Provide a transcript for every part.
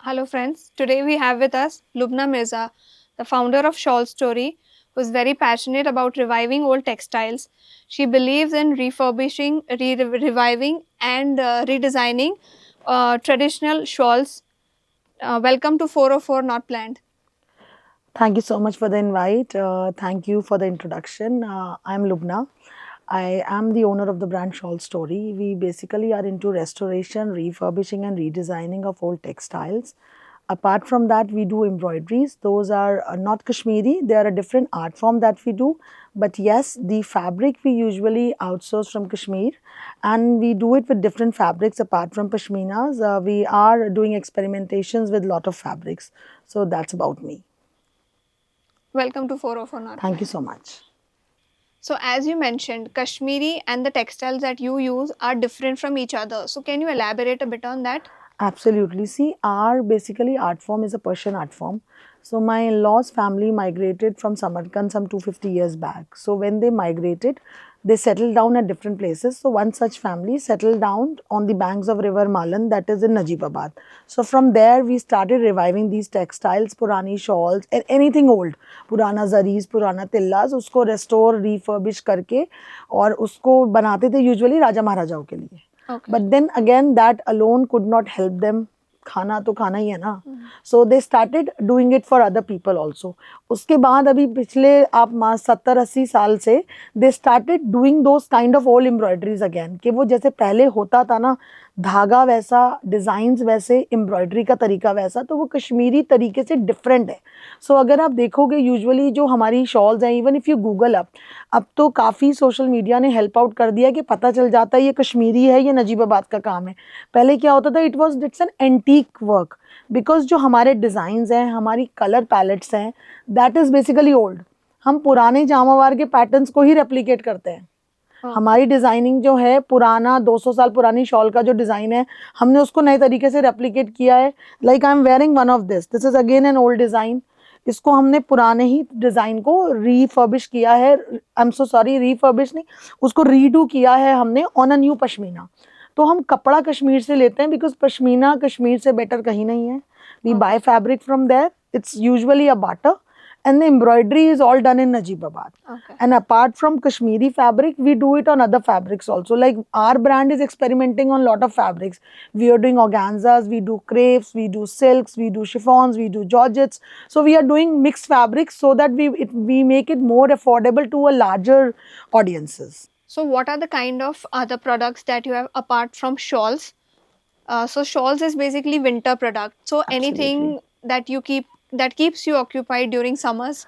Hello, friends. Today we have with us Lubna Mirza, the founder of Shawl Story, who is very passionate about reviving old textiles. She believes in refurbishing, reviving, and redesigning traditional shawls. Welcome to 404 Not Planned. Thank you so much for the invite. Thank you for the introduction. I'm Lubna. I am the owner of the brand Shawl Story. We basically are into restoration, refurbishing, and redesigning of old textiles. Apart from that, we do embroideries. Those are not Kashmiri, they are a different art form that we do. But yes, the fabric we usually outsource from Kashmir and we do it with different fabrics apart from Pashminas. We are doing experimentations with lot of fabrics. So that's about me. Welcome to 404 Not Thank you Planned. so much. So, as you mentioned, Kashmiri and the textiles that you use are different from each other. So, can you elaborate a bit on that? Absolutely. See, our basically art form is a Persian art form. So my in-laws family migrated from Samarkand some 250 years back. So when they migrated, they settled down at different places. So one such family settled down on the banks of river Malan, that is in Najibabad. So from there we started reviving these textiles, Purani shawls and anything old, Purana zaris, Purana tillas, usko restore, refurbish करके और उसको बनाते थे usually राजा महाराजाओं के लिए. Okay. But then again, that alone could not help them. खाना तो खाना ही है ना. So they started doing it for other people also. उसके बाद अभी पिछले आप 70-80 साल से they started doing those kind of old embroideries again. कि वो जैसे पहले होता था ना, धागा वैसा, डिजाइन वैसे, एम्ब्रॉयडरी का तरीका वैसा, तो वो कश्मीरी तरीके से डिफरेंट है. सो अगर आप देखोगे यूजुअली जो हमारी शॉल्स हैं, इवन इफ यू गूगल अब तो काफ़ी सोशल मीडिया ने हेल्प आउट कर दिया कि पता चल जाता है ये कश्मीरी है, ये नजीबाबाद का काम है. पहले क्या होता था, it's an antique work, because जो हमारे डिज़ाइंस हैं, हमारी कलर पैलेट्स हैं, दैट इज़ बेसिकली ओल्ड. हम पुराने जामावार के पैटर्न्स को ही रेप्लिकेट करते हैं. हमारी डिजाइनिंग जो है, पुराना 200 साल पुरानी शॉल का जो डिजाइन है, हमने उसको नए तरीके से रेप्लिकेट किया है. Like I am wearing one of this is again an old design. इसको हमने पुराने ही डिजाइन को रीफर्बिश किया है. I am so sorry, refurbish नहीं, उसको रीडू किया है हमने ऑन अ न्यू पश्मीना. तो हम कपड़ा कश्मीर से लेते हैं बिकॉज पश्मीना कश्मीर से बेटर कहीं नहीं है. We buy fabric from there. It's usually a barter. And the embroidery is all done in Najibabad. Okay. And apart from Kashmiri fabric, we do it on other fabrics also. Like our brand is experimenting on a lot of fabrics. We are doing organzas, we do crepes, we do silks, we do chiffons, we do georgettes. So we are doing mixed fabrics so that we make it more affordable to a larger audiences. So, what are the kind of other products that you have apart from shawls? So, shawls is basically winter product. So, anything Absolutely. that you keep that keeps you occupied during summers?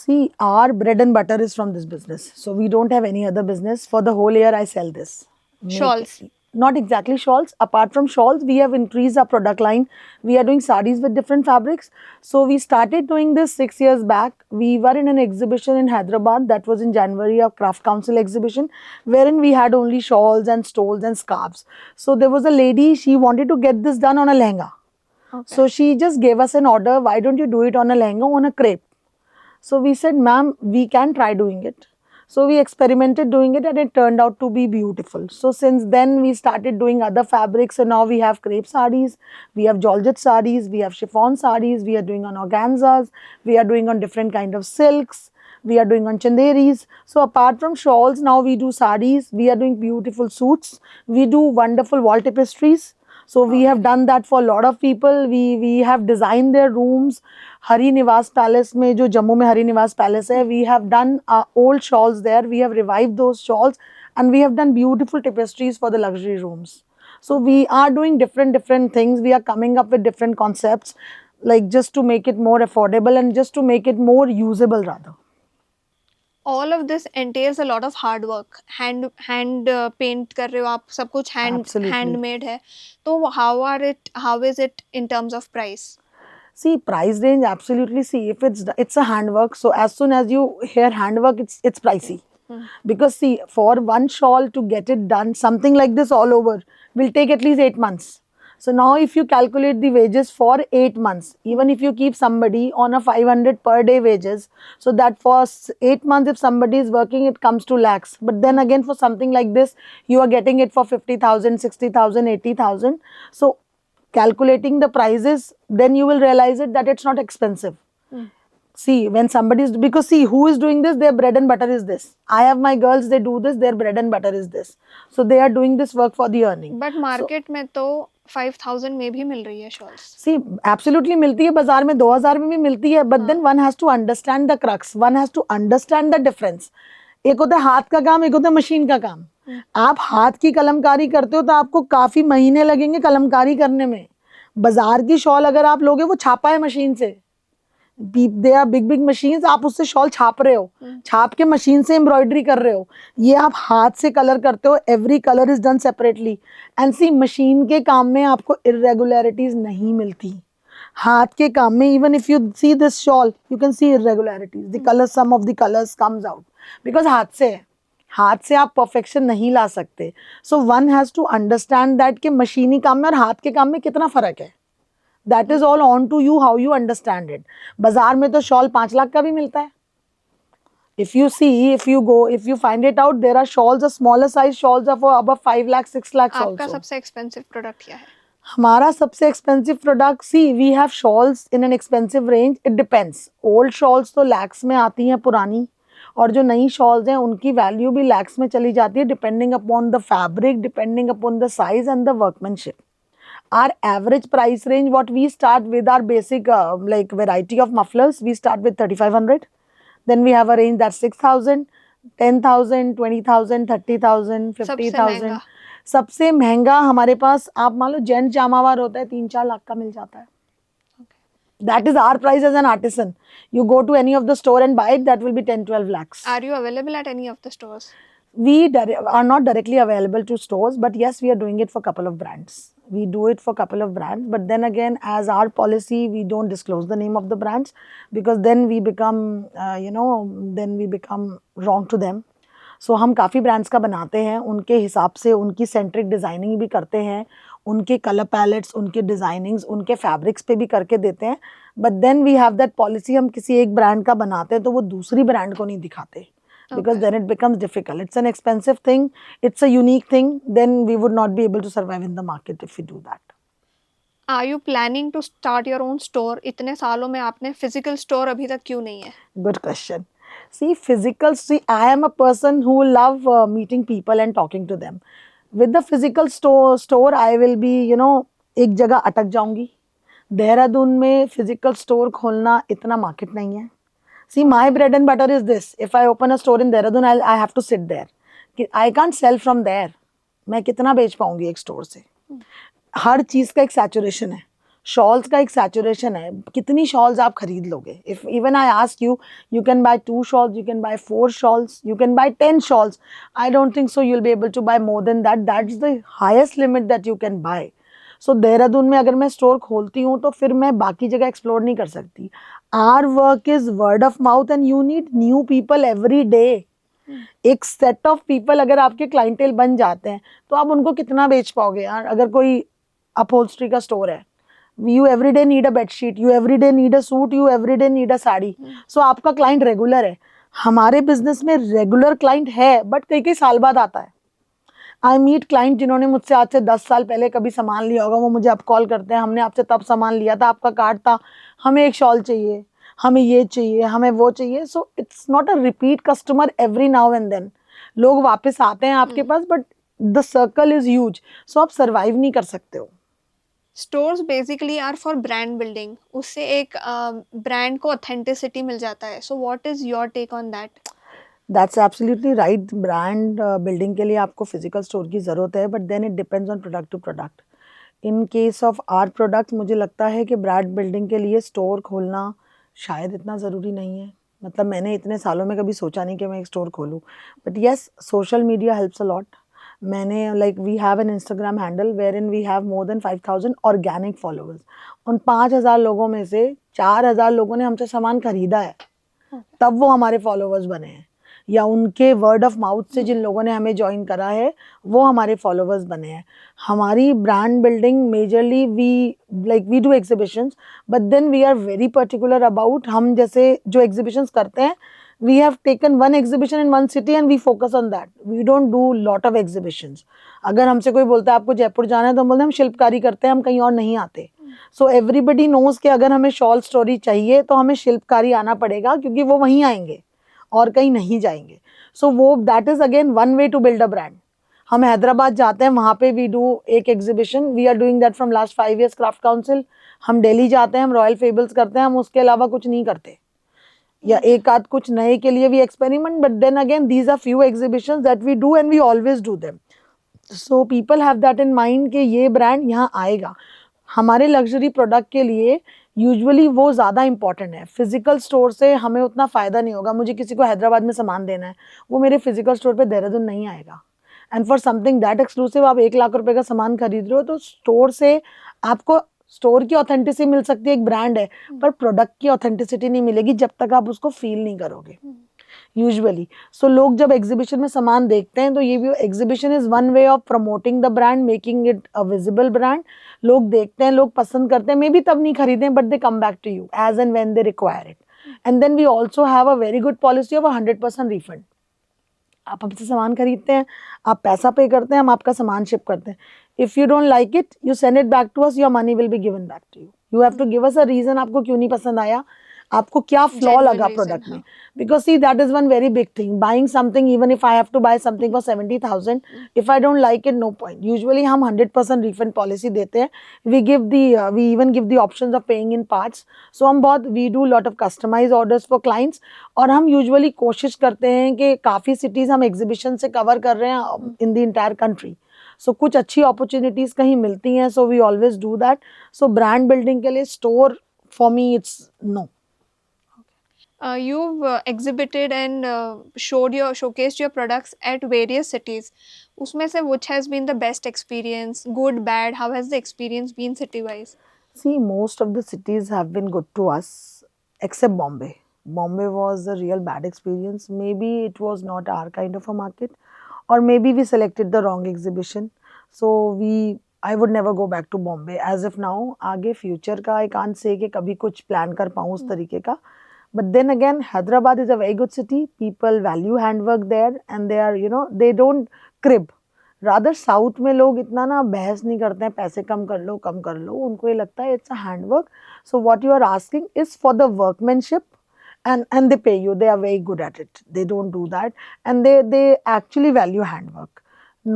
See, our bread and butter is from this business. So we don't have any other business. For the whole year, I sell this. Shawls. Not exactly shawls. Apart from shawls, we have increased our product line. We are doing sarees with different fabrics. So we started doing this 6 years back. We were in an exhibition in Hyderabad. That was in January, a Craft Council exhibition, wherein we had only shawls and stoles and scarves. So there was a lady, she wanted to get this done on a lehenga. Okay. So she just gave us an order, why don't you do it on a lehenga, on a crepe? So we said, ma'am, we can try doing it. So we experimented doing it and it turned out to be beautiful. So since then we started doing other fabrics, and now we have crepe sarees, we have georgette sarees, we have chiffon sarees, we are doing on organzas, we are doing on different kind of silks, we are doing on chanderis. So apart from shawls, now we do sarees, we are doing beautiful suits, we do wonderful wall tapestries. So we have done that for a lot of people. We have designed their rooms. Hari Niwas Palace में जो जम्मू में Hari Niwas palace है, we have done old shawls there. We have revived those shawls and we have done beautiful tapestries for the luxury rooms. So we are doing different things. We are coming up with different concepts, like just to make it more affordable and just to make it more usable rather. All of this entails a lot of hard work. hand paint कर रहे हो आप, सब कुछ Absolutely. handmade है. तो how is it in terms of price? See, price range, absolutely. See, if it's a handwork, so as soon as you hear handwork, it's pricey. Because see, for one shawl to get it done, something like this all over will take at least 8 months. So now if you calculate the wages for 8 months, even if you keep somebody on a 500 per day wages, so that for 8 months, if somebody is working, it comes to lakhs. But then again, for something like this, you are getting it for 50,000, 60,000, 80,000. So calculating the prices, then you will realize it that it's not expensive. See, when somebody is, because see, who is doing this, their bread and butter is this. I have my girls, they do this, their bread and butter is this, so they are doing this work for the earning. But market में तो 5000 में भी मिल रही है shawls. See, absolutely मिलती है, बाजार में 2000 में भी मिलती है, but then one has to understand the crux, one has to understand the difference. एक होता है हाथ का काम, एक होता है मशीन का काम. आप हाथ की कलमकारी करते हो तो आपको काफी महीने लगेंगे कलमकारी करने में. बाजार की शॉल अगर आप लोगे, वो छापा है मशीन से, they are big big machines, आप उससे शॉल छाप रहे हो, छाप के मशीन से एम्ब्रॉयडरी कर रहे हो. ये आप हाथ से कलर करते हो, every colour is done separately. And see, machine के काम में आपको इरेगुलरिटीज नहीं मिलती. हाथ के काम में, even if you see this shawl, you can see irregularities, the colour, some of the colours comes out, because हाथ से है. हाथ से आप परफेक्शन नहीं ला सकते. So one has to understand that कि मशीनी काम में और हाथ के काम में कितना फर्क है. That is all on to you, how you understand it. बाजार में तो शॉल 5 लाख का भी मिलता है. If you see, if you go, if you find it out, there are shawls, the smaller size shawls are for above 5 lakhs, 6 lakhs आपका also. सबसे expensive product क्या है? हमारा सबसे expensive product, see, we have shawls in an expensive range. It depends. Old shawls तो लैक्स में आती हैं पुरानी, और जो नई शॉल्स हैं उनकी वैल्यू भी लैक्स में चली जाती है, depending upon the fabric, depending upon the size and the workmanship. Our average price range, what we start with our basic like variety of mufflers, we start with 3500. Then we have a range that's 6000, 10,000, 20,000, 30,000, 50,000. सबसे महंगा हमारे पास, आप मान लो gent Jamawar होता है, 3-4 लाख का मिल जाता है. That is our price as an artisan. You go to any of the store and buy it, that will be 10-12 lakhs. Are you available at any of the stores? We are not directly available to stores, but yes, we are doing it for a couple of brands. We do it for a couple of brands, but then again, as our policy, we don't disclose the name of the brands, because then we become, then we become wrong to them. So हम काफ़ी brands का बनाते हैं, उनके हिसाब से उनकी centric designing भी करते हैं, उनके कलर पैलेट्स, उनके डिज़ाइनिंग्स, उनके फैब्रिक्स पे भी करके देते हैं. But then we have that policy, हम किसी एक ब्रांड का बनाते हैं तो वो दूसरी ब्रांड को नहीं दिखाते, because then it becomes difficult. It's an expensive thing, it's a unique thing, then we would not be able to survive in the market if we do that. Are you planning to start your own store? इतने सालों में आपने physical store अभी तक क्यों नहीं है? Good question. See, I am a person who love meeting people and talking to them. With the physical store, I will be, एक जगह अटक जाऊंगी. देहरादून में physical store खोलना इतना market नहीं है. See, my bread and butter is this. If I open a store in Dehradun, I have to sit there. I can't sell from there. मैं कितना बेच पाऊंगी एक स्टोर से? हर चीज़ का एक सैचुरेशन है. शॉल्स का एक सैचुरेशन है. कितनी शॉल्स आप खरीद लोगे? If even I ask you, you can buy 2 shawls, you can buy 4 shawls, you can buy 10 shawls. I don't think so you'll be able to buy more than that. That's the highest limit that you can buy. सो देहरादून में अगर मैं store खोलती हूँ तो फिर मैं बाकी जगह एक्सप्लोर नहीं कर सकती. Our work is word of mouth and you need new people every day. एक सेट ऑफ पीपल अगर आपके क्लाइंटेल बन जाते हैं तो आप उनको कितना बेच पाओगे यार. अगर कोई अपहोल्स्ट्री का स्टोर है, you every day need a bedsheet, you every day need a suit, you every day need a sari. So आपका क्लाइंट रेगुलर है. हमारे बिजनेस में रेगुलर क्लाइंट है, बट कई साल बाद आता है. आई मीट क्लाइंट जिन्होंने मुझसे आज से 10 साल पहले कभी सामान लिया होगा, वो मुझे अब कॉल करते हैं, हमने आपसे तब सामान लिया था, आपका कार्ड था, हमें एक शॉल चाहिए, हमें ये चाहिए, हमें वो चाहिए. So it's not a repeat customer every now and then. लोग वापस आते हैं आपके पास, but the circle is huge, so आप सर्वाइव नहीं कर सकते हो. Stores basically are for brand building. उससे एक ब्रांड को ऑथेंटिसिटी मिल जाता है. So what is your take on that? That's absolutely right. Brand building के लिए आपको फिजिकल स्टोर की ज़रूरत है, but then it depends on product to product. In case of our product, मुझे लगता है कि ब्रांड बिल्डिंग के लिए स्टोर खोलना शायद इतना ज़रूरी नहीं है. मतलब मैंने इतने सालों में कभी सोचा नहीं कि मैं एक स्टोर खोलूँ, but yes, social media helps a lot. मैंने we have an Instagram handle where in we have more than 5000 organic followers. उन 5000 लोगों में से 4000 लोगों ने हमसे सामान खरीदा है, तब वो हमारे फॉलोअर्स बने हैं, या उनके वर्ड ऑफ माउथ से जिन लोगों ने हमें ज्वाइन करा है वो हमारे फॉलोअर्स बने हैं. हमारी brand building majorly we do exhibitions, but then we are very particular about, हम जैसे जो एग्जीबिशंस करते हैं We have taken one exhibition in one city and we focus on that. We don't do lot of exhibitions. अगर हमसे कोई बोलता है आपको जयपुर जाना है तो हम बोलते हैं हम शिल्पकारी करते हैं, हम कहीं और नहीं आते. So everybody knows कि अगर हमें शॉल स्टोरी चाहिए तो हमें शिल्पकारी आना पड़ेगा, क्योंकि वो वहीं आएंगे और कहीं नहीं जाएंगे. So वो that is again one way to build a brand. हम हैदराबाद जाते हैं, वहाँ पे वी डू एक exhibition. We are doing that from last 5 years craft council. हम दिल्ली जाते हैं, हम रॉयल फेबल्स करते हैं, हम उसके अलावा कुछ नहीं करते. या एक आध कुछ नए के लिए we experiment, but then again these are few exhibitions that we do and we always do them. So people have that in mind कि ये ब्रांड यहाँ आएगा. हमारे लग्जरी प्रोडक्ट के लिए यूजुअली वो ज़्यादा इंपॉर्टेंट है. फिजिकल स्टोर से हमें उतना फ़ायदा नहीं होगा. मुझे किसी को हैदराबाद में सामान देना है, वो मेरे फिजिकल स्टोर पे देहरादून नहीं आएगा. And for something that exclusive आप 1 लाख रुपए का सामान खरीद रहे हो, तो स्टोर से आपको स्टोर की ऑथेंटिसिटी मिल सकती है, एक ब्रांड है, पर प्रोडक्ट की ऑथेंटिसिटी नहीं मिलेगी जब तक आप उसको फील नहीं करोगे यूजुअली. सो लोग जब एग्जीबिशन में सामान देखते हैं तो ये भी exhibition is one way of promoting the brand, making it a visible brand. लोग देखते हैं, लोग पसंद करते हैं, मे बी तब नहीं खरीदें, but they come back to you as and when they require it. And then we also have a very good policy of 100% refund. आप हमसे सामान खरीदते हैं, आप पैसा पे करते हैं, हम आपका सामान शिप करते हैं. If you don't like it, you send it back to us, your money will be given back to you. You have to give us a reason, आपको क्यों नहीं पसंद आया, आपको क्या फ्लॉ लगा प्रोडक्ट में. Because see that is one very big thing, buying something. Even if I have to buy something for 70,000, if I don't like it, no point. Usually हम 100% रिफंड पॉलिसी देते हैं. We even give the options of paying in parts. So हम बहुत we do lot of customise orders for clients. और हम usually कोशिश करते हैं कि काफ़ी सिटीज़ हम एग्जीबिशन से कवर कर रहे हैं in the entire country. So कुछ अच्छी अपॉर्चुनिटीज़ कहीं मिलती हैं, so we always do that. So brand building के लिए store for me it's no. You've exhibited and showcased your products at various cities. उसमें से which has been the best experience? Good, bad? How has the experience been city-wise? See, most of the cities have been good to us, except Bombay. Bombay was a real bad experience. Maybe it was not our kind of a market, or maybe we selected the wrong exhibition. So I would never go back to Bombay. As of now, आगे future का I can't say कि कभी कुछ plan कर पाऊँ उस तरीके का. But then again, Hyderabad is a very good city. People value handwork there, and they are, they don't crib. Rather, South में लोग इतना ना बहस नहीं करते हैं, पैसे कम कर लो. उनको ये लगता है it's a handwork. So what you are asking is for the workmanship, and they pay you. They are very good at it. They don't do that, and they actually value handwork.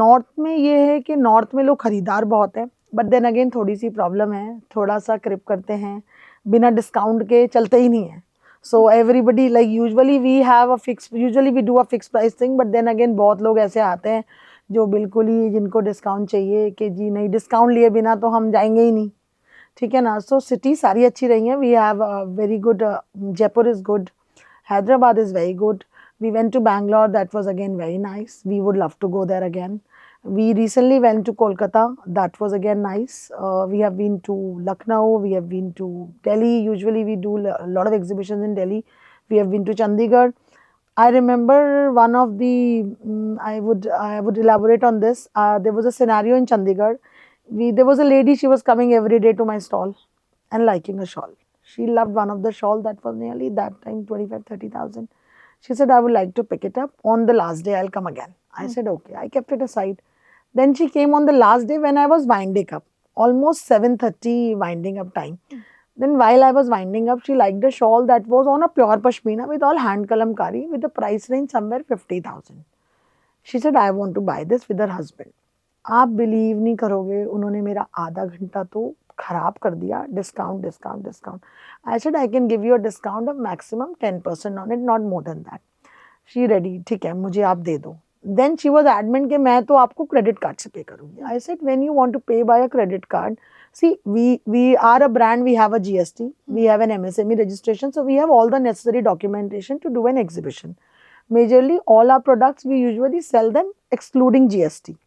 North में ये है कि North में लोग खरीदार बहुत हैं, but then again थोड़ी सी प्रॉब्लम है, थोड़ा सा क्रिप करते हैं, बिना डिस्काउंट के चलते ही नहीं है. So everybody, like usually we do a fixed price thing, but then again बहुत लोग ऐसे आते हैं जो बिल्कुल ही जिनको डिस्काउंट चाहिए कि जी नहीं, डिस्काउंट लिए बिना तो हम जाएंगे ही नहीं. ठीक है ना. सो सिटी सारी अच्छी रही हैं. We have very good, Jaipur is good, Hyderabad is very good. We went to Bangalore, that was again very nice. We would love to go there again. We recently went to Kolkata. That was again nice. We have been to Lucknow. We have been to Delhi. Usually we do a lot of exhibitions in Delhi. We have been to Chandigarh. I remember one of the, I would elaborate on this. There was a scenario in Chandigarh. There was a lady, she was coming every day to my stall and liking a shawl. She loved one of the shawl that was nearly that time 25,000-30,000. She said, I would like to pick it up. On the last day, I'll come again. I said, okay. I kept it aside. Then she came on the last day when I was winding up. Almost 7:30 winding up time. Then while I was winding up, she liked a shawl that was on a pure pashmina with all hand kalamkari with a price range somewhere 50,000. She said, I want to buy this with her husband. आप believe नहीं करोगे, उन्होंने मेरा आधा घंटा तो खराब कर दिया. Discount. I said, I can give you a discount of maximum 10% on it, not more than that. She ready, ठीक है, मुझे आप दे दो. Then she was adamant कि मैं तो आपको क्रेडिट कार्ड से पे करूँगी. I said, when you want to pay by a credit card, see, we are a brand, we have a GST, we have an MSME registration, so we have all the necessary documentation to do an exhibition. Majorly, all our products, we usually sell them excluding GST,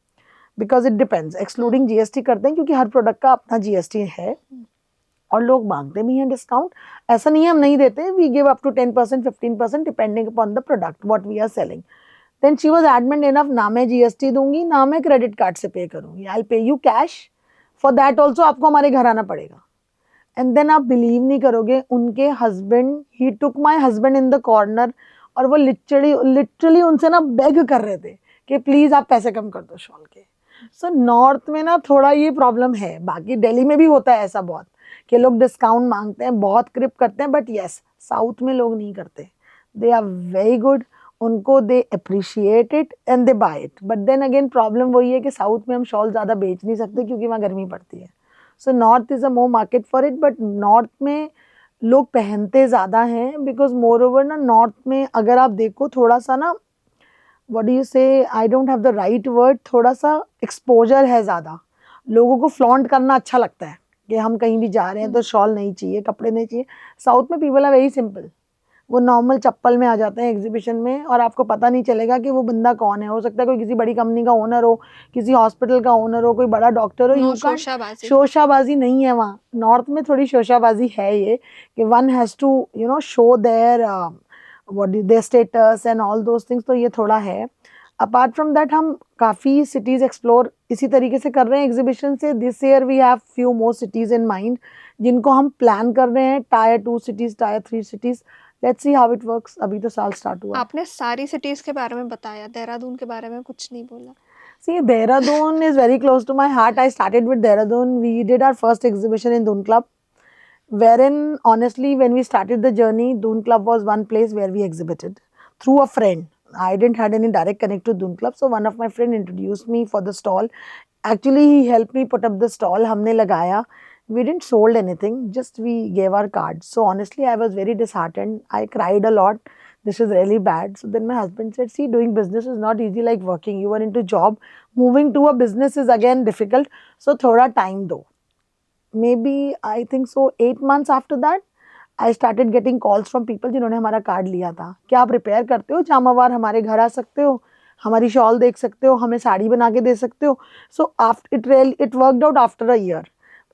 because it depends. Excluding GST करते हैं क्योंकि हर product का अपना GST है, और लोग मांगते भी हैं डिस्काउंट. ऐसा नहीं है हम नहीं देते. We give up to 10%, 15% depending upon the product what we are selling. Then she was adamant enough, ना मैं GST दूंगी, ना मैं क्रेडिट कार्ड से पे करूंगी. I'll pay you cash. For that also आपको हमारे घर आना पड़ेगा. And then आप बिलीव नहीं करोगे, उनके husband, he took my husband in the corner और वो लिटरली उनसे ना बेग कर रहे थे कि प्लीज आप पैसे कम कर दो शॉल के. सो नॉर्थ में ना थोड़ा ये प्रॉब्लम है, बाकी दिल्ली में भी होता है ऐसा बहुत कि लोग डिस्काउंट मांगते हैं, बहुत क्रिप करते हैं, बट यस साउथ में लोग नहीं करते. दे आर वेरी गुड, उनको they appreciate it and they buy it. But then again problem वही है कि साउथ में हम शॉल ज़्यादा बेच नहीं सकते क्योंकि वहाँ गर्मी पड़ती है. So north is a more market for it, but north में लोग पहनते ज़्यादा हैं बिकॉज मोर ओवर ना नॉर्थ में अगर आप देखो थोड़ा सा ना व्हाट डू यू से, आई don't have the right word, थोड़ा सा एक्सपोजर है ज़्यादा. लोगों को फ्लॉन्ट करना अच्छा लगता है कि हम कहीं भी जा रहे हैं तो शॉल नहीं चाहिए, कपड़े नहीं चाहिए. साउथ में पीपल आर वेरी सिंपल, वो नॉर्मल चप्पल में आ जाते हैं एग्जीबिशन में और आपको पता नहीं चलेगा कि वो बंदा कौन है. हो सकता है कोई किसी बड़ी कंपनी का ओनर हो, किसी हॉस्पिटल का ओनर हो, कोई बड़ा डॉक्टर हो. नो यू कांट, शोशाबाजी. शोशाबाजी नहीं है वहाँ. नॉर्थ में थोड़ी शोशाबाजी है ये कि one has to you know show there what their status and all those things. तो ये थोड़ा है. अपार्ट फ्रॉम दैट हम काफ़ी सिटीज़ एक्सप्लोर इसी तरीके से कर रहे हैं एग्जीबिशन से. This year we have few more cities in mind जिनको हम प्लान कर रहे हैं, tier 2 cities, tier 3 cities. Let's see how it works. अभी तो साल स्टार्ट हुआ. आपने सारी सिटीज के बारे में बताया, देहरादून के बारे में कुछ नहीं बोला. See, Dehradun is very close to my heart. I started with Dehradun. We did our first exhibition in Doon Club, wherein honestly, when we started the journey, Doon Club was one place where we exhibited through a friend. I didn't had any direct connect to Doon Club, so one of my friend introduced me for the stall. Actually, he helped me put up the stall. हमने लगाया. We didn't sold anything, just we gave our cards. So honestly, I was very disheartened. I cried a lot. This is really bad. So then my husband said, see, doing business is not easy like working. You are into job. Moving to a business is again difficult. So thoda time do. Maybe I think so 8 months after that, I started getting calls from people जिन्होंने हमारा card लिया था. क्या आप repair करते हो? जामावार हमारे घर आ सकते हो, हमारी शॉल देख सकते हो, हमें साड़ी बना के दे सकते हो. So after it worked out after a year.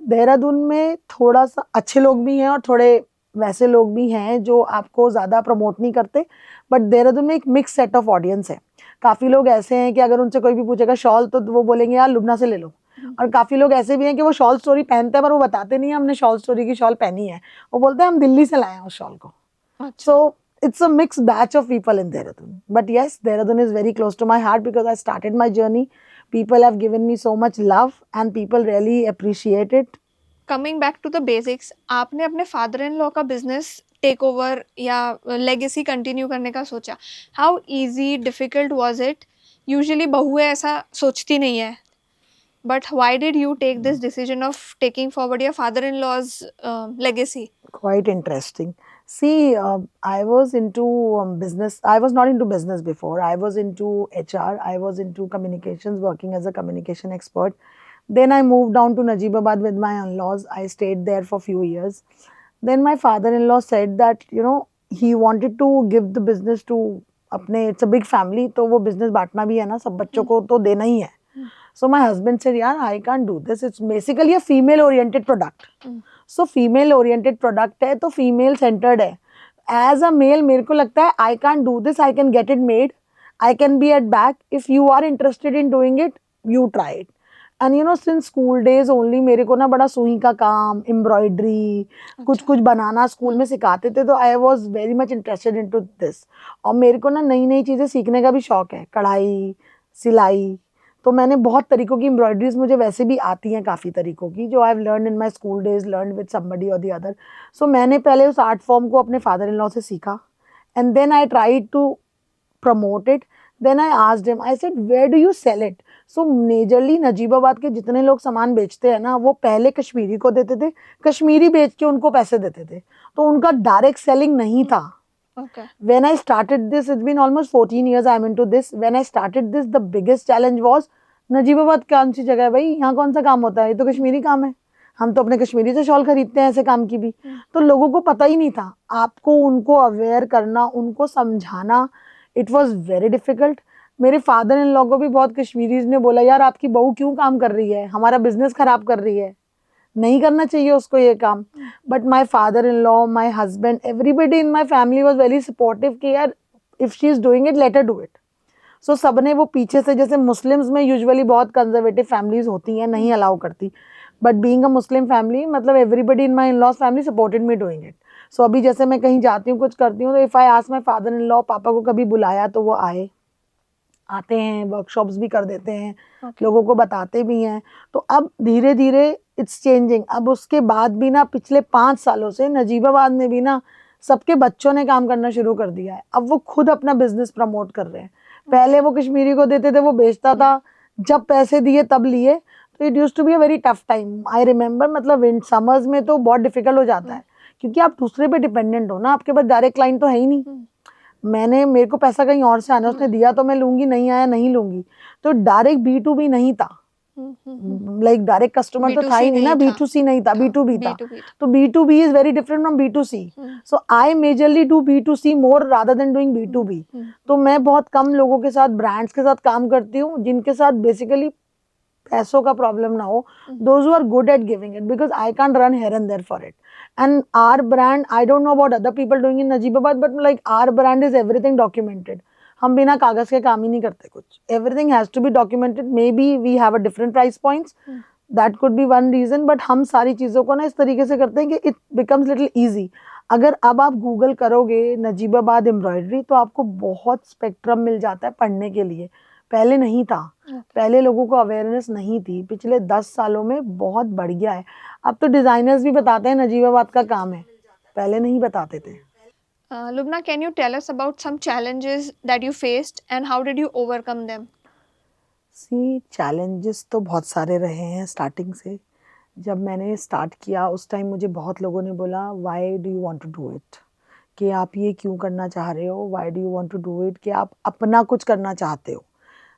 Dehradun में थोड़ा सा अच्छे लोग भी हैं और थोड़े वैसे लोग भी हैं जो आपको ज़्यादा प्रमोट नहीं करते. बट देहरादून में एक मिक्स सेट ऑफ ऑडियंस है. काफ़ी लोग ऐसे हैं कि अगर उनसे कोई भी पूछेगा शॉल तो वो बोलेंगे यार लुबना से ले लो. और काफ़ी लोग ऐसे भी हैं कि वो शॉल स्टोरी पहनते हैं पर वो बताते नहीं है हमने शॉल स्टोरी की शॉल पहनी है. वो बोलते हैं हम दिल्ली से लाए हैं उस शॉल को. सो it's a mixed batch of people in Dehradun. But yes, Dehradun is very close to my heart because I started my journey. People have given me so much love and people really appreciate it. Coming back to the basics, आपने अपने father in law का business take over या legacy continue करने का सोचा. How easy difficult was it? Usually बहुएं ऐसा सोचती नहीं है, but why did you take this decision of taking forward your father in law's legacy? Quite interesting. See, I was into business. I was not into business before. I was into HR. I was into communications, working as a communication expert. Then I moved down to Najibabad with my in-laws. I stayed there for a few years. Then my father-in-law said that, you know, he wanted to give the business to अपने, it's a big family, तो वो business बांटना भी है ना, सब बच्चों को तो देना ही है. So my husband said, यार, I can't do this. It's basically a female-oriented product. So female-oriented product है तो female-centered है. As a male, मेरे को लगता है I can't do this. I can get it made. I can be at back. If you are interested in doing it, you try it. And you know, since school days only मेरे को ना बड़ा सुई का काम, embroidery, कुछ कुछ बनाना school में सिखाते थे, तो I was very much interested in to this. और मेरे को ना नई नई चीज़ें सीखने का भी शौक है, कढ़ाई, सिलाई. तो मैंने बहुत तरीक़ों की एम्ब्रॉयडरीज मुझे वैसे भी आती हैं, काफ़ी तरीक़ों की, जो I have learn in my school days, learn with somebody और द अदर. सो मैंने पहले उस आर्ट फॉर्म को अपने फादर इन लॉ से सीखा and then I try to promote it. Then I asked him, I said where do you sell it? So majorly Najibabad के जितने लोग सामान बेचते हैं ना, वो पहले कश्मीरी को देते थे, कश्मीरी बेच के उनको पैसे देते थे, तो उनका डायरेक्ट सेलिंग नहीं था. Okay. When I started this, it's been almost 14 years I'm into this. When I started this, the biggest challenge was, Najibabad कौन सी जगह है भाई, यहाँ कौन सा काम होता है, ये तो कश्मीरी काम है, हम तो अपने कश्मीरी से शॉल खरीदते हैं ऐसे काम की भी. तो लोगों को पता ही नहीं था. आपको उनको अवेयर करना, उनको समझाना, इट वॉज वेरी डिफिकल्ट. मेरे फादर इन लॉ को भी बहुत कश्मीरीज ने बोला, यार आपकी बहू क्यों काम कर रही है, हमारा बिजनेस खराब कर रही है, नहीं करना चाहिए उसको ये काम. But my father in law, my husband, everybody in my family was very supportive कि यार if she is doing it, let her do it. So सबने वो पीछे से, जैसे मुस्लिम्स में यूजुअली बहुत कंजर्वेटिव फैमिलीज होती हैं, नहीं अलाउ करती, but being a Muslim family, मतलब everybody in my in law's family supported me doing it. So अभी जैसे मैं कहीं जाती हूँ, कुछ करती हूँ, तो if I ask my father in law, पापा को कभी बुलाया तो वो आते हैं, वर्कशॉप्स भी कर देते हैं, लोगों को बताते भी हैं। तो अब धीरे धीरे इट्स चेंजिंग। अब उसके बाद भी ना पिछले 5 सालों से नजीबाबाद में भी ना सबके बच्चों ने काम करना शुरू कर दिया है। अब वो खुद अपना बिजनेस प्रमोट कर रहे हैं। पहले वो कश्मीरी को देते थे, वो बेचता था, जब पैसे दिए तब लिए। तो it used to be a very tough time, I remember. मतलब इन समर्स में तो बहुत डिफिकल्ट हो जाता है, क्योंकि आप दूसरे पे डिपेंडेंट हो ना, आपके पास डायरेक्ट क्लाइंट तो है ही नहीं। मेरे को पैसा कहीं और से आना, उसने दिया तो मैं लूंगी, नहीं आया नहीं लूंगी। तो डायरेक्ट B2B नहीं था, लाइक डायरेक्ट कस्टमर तो था ही नहीं ना, B2C नहीं था, B2B था। तो B2B is very different from B2C। So I majorly do B2C more rather than doing B2B। तो मैं बहुत कम लोगों के साथ, ब्रांड्स के साथ काम करती हूँ जिनके साथ बेसिकली पैसों का प्रॉब्लम ना हो, those who are good at giving it, because I can't run here and there for it. And our brand, I don't know about other people doing in Najibabad, but like our brand is everything documented. हम बिना कागज के काम ही नहीं करते कुछ, everything has to be documented. Maybe we have a different price points, that could be one reason, but हम सारी चीज़ों को ना इस तरीके से करते हैं कि it becomes little easy. अगर अब आप गूगल करोगे नजीबाबाद एम्ब्रॉयडरी तो आपको बहुत स्पेक्ट्रम मिल जाता है पढ़ने के लिए। पहले नहीं था, पहले लोगों को अवेयरनेस नहीं थी, पिछले 10 सालों में बहुत बढ़ गया है। अब तो डिजाइनर्स भी बताते हैं नजीबाबाद का काम है, पहले नहीं बताते थे। Lubna, can you tell us about some challenges that you faced and how did you overcome them? Challenges तो बहुत सारे रहे हैं स्टार्टिंग से। जब मैंने स्टार्ट किया उस टाइम मुझे बहुत लोगों ने बोला, why do you want to do it, कि आप ये क्यों करना चाह रहे हो, why do you want to do it, कि आप अपना कुछ करना चाहते हो।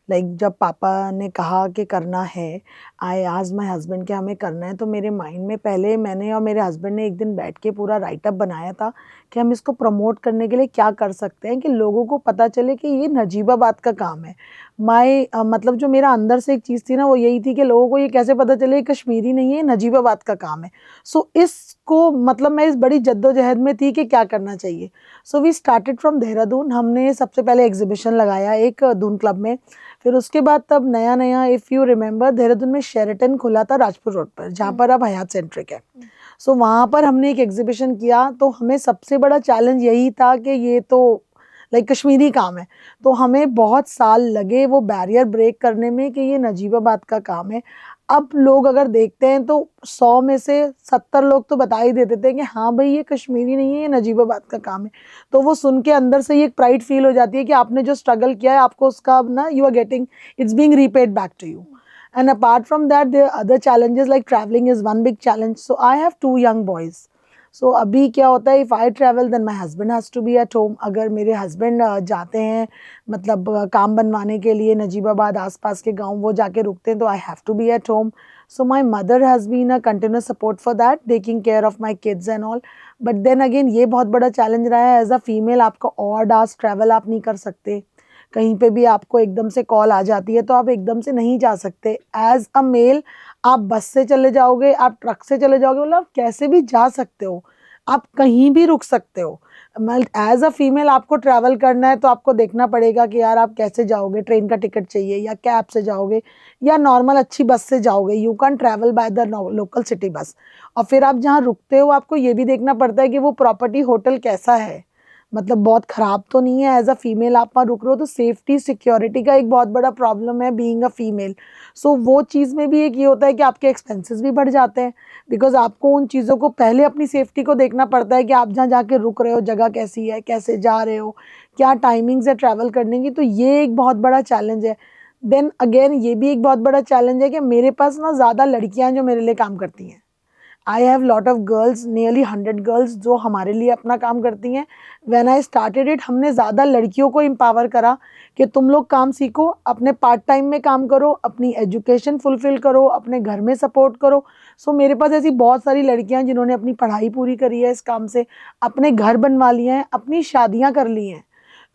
जब पापा ने कहा कि करना है, आई आज माई हस्बैंड कि हमें करना है, तो मेरे माइंड में पहले मैंने और मेरे हस्बैंड ने एक दिन बैठ के पूरा राइटअप बनाया था कि हम इसको प्रमोट करने के लिए क्या कर सकते हैं कि लोगों को पता चले कि ये नजीबाबाद का काम है। मतलब जो मेरा अंदर से एक चीज़ थी ना, वो यही थी कि लोगों को ये कैसे पता चले कश्मीरी नहीं है, नजीबाबाद का काम है। सो इसको मतलब मैं इस बड़ी जद्दोजहद में थी कि क्या करना चाहिए। So we started from Dehradun. हमने सबसे पहले एग्जीबिशन लगाया एक दून क्लब में, फिर उसके बाद तब नया इफ़ यू रिमेंबर देहरादून में शेरेटन खुला था राजपुर रोड पर, जहाँ पर अब हयात सेंट्रिक है। सो वहाँ पर हमने एक एग्जीबिशन किया। तो हमें सबसे बड़ा चैलेंज यही था कि ये तो कश्मीरी काम है, तो हमें बहुत साल लगे वो बैरियर ब्रेक करने में कि ये नजीबाबाद का काम है। अब लोग अगर देखते हैं तो 100 में से 70 लोग तो बता ही देते थे कि हाँ भाई ये कश्मीरी नहीं है, ये नजीबाबाद का काम है। तो वो सुन के अंदर से ही एक प्राइड फील हो जाती है कि आपने जो स्ट्रगल किया है आपको उसका ना you are getting, it's being repaid back to you. And apart from that, there are other challenges like traveling is one big challenge. So I have 2 young boys. So अभी क्या होता है, if I travel then my husband has to be at home. अगर मेरे husband जाते हैं मतलब काम बनवाने के लिए नजीबाबाद आसपास के गांव, वो जाके रुकते हैं, तो I have to be at home. So my mother has been a continuous support for that, taking care of my kids and all. But then again ये बहुत बड़ा challenge रहा है, as a female आपका odd hours travel आप नहीं कर सकते। कहीं पे भी आपको एकदम से कॉल आ जाती है तो आप एकदम से नहीं जा सकते। एज अ मेल आप बस से चले जाओगे, आप ट्रक से चले जाओगे, मतलब आप कैसे भी जा सकते हो, आप कहीं भी रुक सकते हो। एज अ फीमेल आपको ट्रैवल करना है तो आपको देखना पड़ेगा कि यार आप कैसे जाओगे, ट्रेन का टिकट चाहिए या कैब से जाओगे या नॉर्मल अच्छी बस से जाओगे। You can travel by the local city bus. और फिर आप जहाँ रुकते हो आपको ये भी देखना पड़ता है कि वो प्रॉपर्टी होटल कैसा है, मतलब बहुत ख़राब तो नहीं है। एज अ फीमेल आप वहाँ रुक रहे हो तो सेफ्टी सिक्योरिटी का एक बहुत बड़ा प्रॉब्लम है बीइंग अ फीमेल। सो वो चीज़ में भी एक ये होता है कि आपके एक्सपेंसेस भी बढ़ जाते हैं, बिकॉज आपको उन चीज़ों को पहले अपनी सेफ्टी को देखना पड़ता है कि आप जहाँ जाके रुक रहे हो जगह कैसी है, कैसे जा रहे हो, क्या टाइमिंग्स है ट्रैवल करने की। तो ये एक बहुत बड़ा चैलेंज है। देन अगेन ये भी एक बहुत बड़ा चैलेंज है कि मेरे पास ना ज़्यादा लड़कियाँ जो मेरे लिए काम करती हैं। I have lot of girls, nearly 100 girls जो हमारे लिए अपना काम करती हैं। व्हेन आई स्टार्टेड इट हमने ज़्यादा लड़कियों को एम्पावर करा कि तुम लोग काम सीखो, अपने पार्ट टाइम में काम करो, अपनी एजुकेशन फुलफिल करो, अपने घर में सपोर्ट करो। सो मेरे पास ऐसी बहुत सारी लड़कियां हैं जिन्होंने अपनी पढ़ाई पूरी करी है इस काम से, अपने घर बनवा लिए हैं, अपनी शादियां कर ली हैं।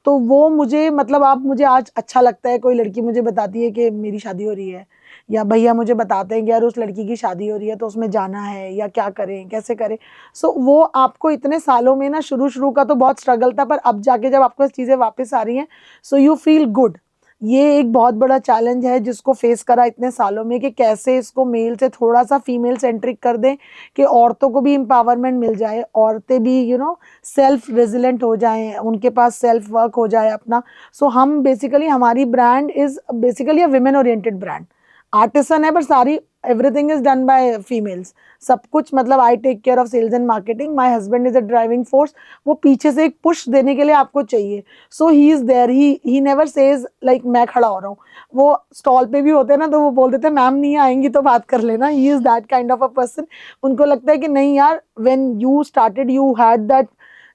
तो वो मुझे मतलब आप मुझे आज अच्छा लगता है, कोई लड़की मुझे बताती है कि मेरी शादी हो रही है, या भैया मुझे बताते हैं कि यार उस लड़की की शादी हो रही है तो उसमें जाना है या क्या करें कैसे करें। सो वो आपको इतने सालों में ना शुरू का तो बहुत स्ट्रगल था, पर अब जाके जब आपको चीज़ें वापस आ रही हैं सो यू फील गुड ये एक बहुत बड़ा चैलेंज है जिसको फेस करा इतने सालों में कि कैसे इसको मेल से थोड़ा सा फीमेल सेंट्रिक कर दें कि औरतों को भी एम्पावरमेंट मिल जाए, औरतें भी सेल्फ रेजिलेंट हो जाएं, उनके पास सेल्फ वर्क हो जाए अपना। सो हम बेसिकली, हमारी brand is basically a women oriented brand. Artisan है पर सारी everything is done by females, सब कुछ, मतलब I take care of sales and marketing, my husband is a driving force. वो पीछे से एक पुश देने के लिए आपको चाहिए। So he is there, he never says like मैं खड़ा हो रहा हूँ। वो स्टॉल पे भी होते हैं ना तो वो बोल देते हैं मैम नहीं आएंगी तो बात कर लेना। He is that kind of a person. उनको लगता है कि नहीं यार, when you started you had that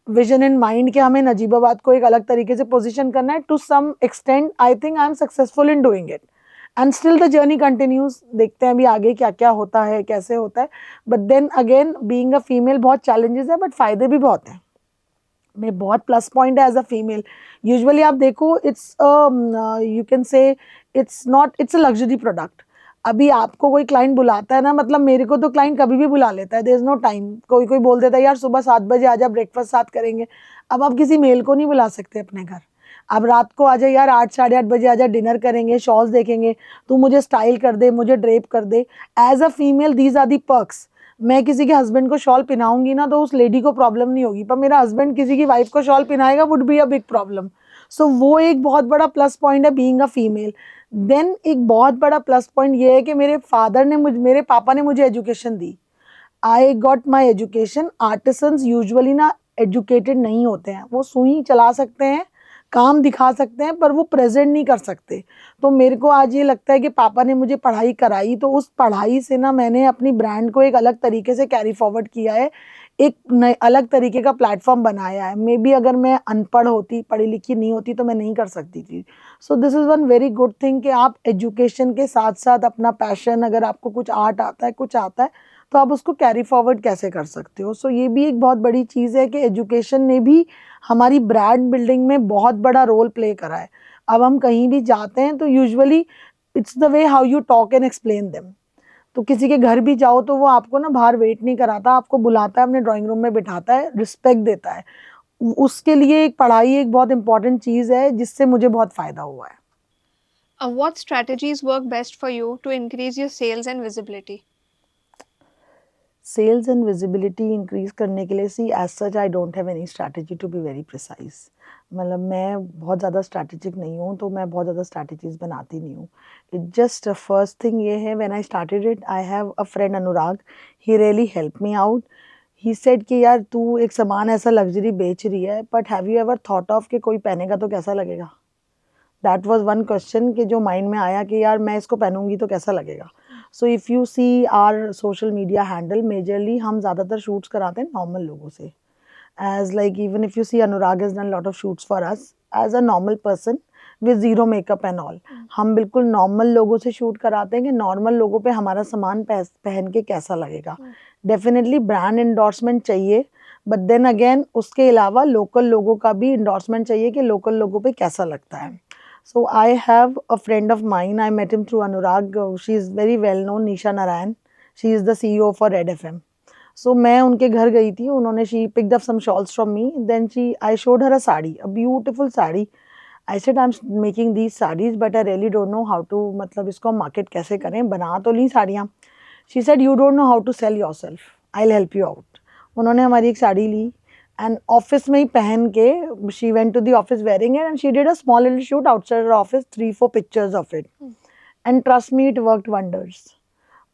vision in mind कि हमें नजीबाबाद को एक अलग तरीके से पोजीशन करना है। To some extent I think I am successful in doing it and still the journey continues. देखते हैं अभी आगे क्या क्या होता है, कैसे होता है। But then again being a female बहुत चैलेंजेस है बट फायदे भी बहुत हैं। में बहुत प्लस पॉइंट है एज अ फीमेल। यूजुअली आप देखो, it's you can say it's not, it's a luxury product. अभी आपको कोई क्लाइंट बुलाता है ना, मतलब मेरे को तो क्लाइंट कभी भी बुला लेता है, देयर इज नो टाइम। कोई कोई बोल देता है यार सुबह 7 बजे आजा, ब्रेकफास्ट साथ करेंगे। अब आप किसी मेल को नहीं बुला सकते अपने घर। अब रात को आजा यार, 8 साढ़े 8 बजे आजा, डिनर करेंगे, शॉल्स देखेंगे, तू मुझे स्टाइल कर दे, मुझे ड्रेप कर दे। As a female these are the perks. मैं किसी के हस्बैंड को शॉल पिनाऊंगी ना तो उस लेडी को प्रॉब्लम नहीं होगी, पर मेरा हस्बैंड किसी की वाइफ को शॉल पिनाएगा, would be a big problem. So वो एक बहुत बड़ा प्लस पॉइंट है बीइंग अ फीमेल। देन एक बहुत बड़ा प्लस पॉइंट ये है कि मेरे पापा ने मुझे education the. I got my education. Artisans usually ना एजुकेटेड नहीं होते हैं, वो सुई चला सकते हैं, काम दिखा सकते हैं, पर वो प्रेजेंट नहीं कर सकते। तो मेरे को आज ये लगता है कि पापा ने मुझे पढ़ाई कराई, तो उस पढ़ाई से ना मैंने अपनी ब्रांड को एक अलग तरीके से कैरी फॉरवर्ड किया है, एक नए अलग तरीके का प्लेटफॉर्म बनाया है। मे बी अगर मैं अनपढ़ होती, पढ़ी लिखी नहीं होती तो मैं नहीं कर सकती थी। So this is one very good thing कि आप एजुकेशन के साथ साथ अपना पैशन, अगर आपको कुछ आर्ट आता है, कुछ आता है, तो आप उसको कैरी फॉरवर्ड कैसे कर सकते हो। सो ये भी एक बहुत बड़ी चीज़ है कि एजुकेशन ने भी हमारी ब्रांड बिल्डिंग में बहुत बड़ा रोल प्ले करा है। अब हम कहीं भी जाते हैं तो usually it's the way how you talk and explain them. तो किसी के घर भी जाओ तो वो आपको ना बाहर वेट नहीं कराता, आपको बुलाता है, अपने ड्राइंग रूम में बिठाता है, रिस्पेक्ट देता है। उसके लिए एक पढ़ाई एक बहुत इंपॉर्टेंट चीज़ है जिससे मुझे बहुत फ़ायदा हुआ है। What strategies work best for you to increase your sales and visibility? Sales and visibility increase करने के लिए, see as such I don't have any strategy to be very precise. मतलब मैं बहुत ज़्यादा स्ट्रैटेजिक नहीं हूँ, तो मैं बहुत ज़्यादा स्ट्रैटेजीज बनाती नहीं हूँ। इट जस्ट फर्स्ट थिंग ये है, when I started it, I have a friend Anurag, he really help me out. He said कि यार तू एक सामान ऐसा लग्जरी बेच रही है, but have you ever thought of कि कोई पहनेगा तो कैसा लगेगा। दैट वाज वन क्वेश्चन कि जो माइंड में आया कि यार मैं इसको पहनूंगी तो कैसा लगेगा। So if you see our social media handle, majorly हम ज़्यादातर शूट्स कराते हैं नॉर्मल लोगों से। As like even if you see Anurag has done lot of shoots for us as a normal person with zero makeup and all. हम बिल्कुल normal लोगों से शूट कराते हैं कि नॉर्मल लोगों पे हमारा सामान पहन के कैसा लगेगा। डेफिनेटली ब्रांड इंडोर्समेंट चाहिए, बट देन अगेन उसके अलावा लोकल लोगों का भी इंडोर्समेंट चाहिए कि लोकल लोगों पे कैसा लगता है। So I have a friend of mine. I met him through Anurag. She is very well known, Nisha Narayan. She is the CEO for Red FM. So मैं उनके घर गई थी, उन्होंने she picked up some shawls from me. Then I showed her a sari, a beautiful sari. I said I'm making these sarees, but I really don't know how to, मतलब इसको market कैसे करें, बना तो ली साड़ियाँ। She said you don't know how to sell yourself. I'll help you out. उन्होंने हमारी एक साड़ी ली एंड ऑफिस में ही पहन के she went to the office wearing it and she did a small little shoot outside her office, 3-4 pictures of it, and trust me it worked wonders.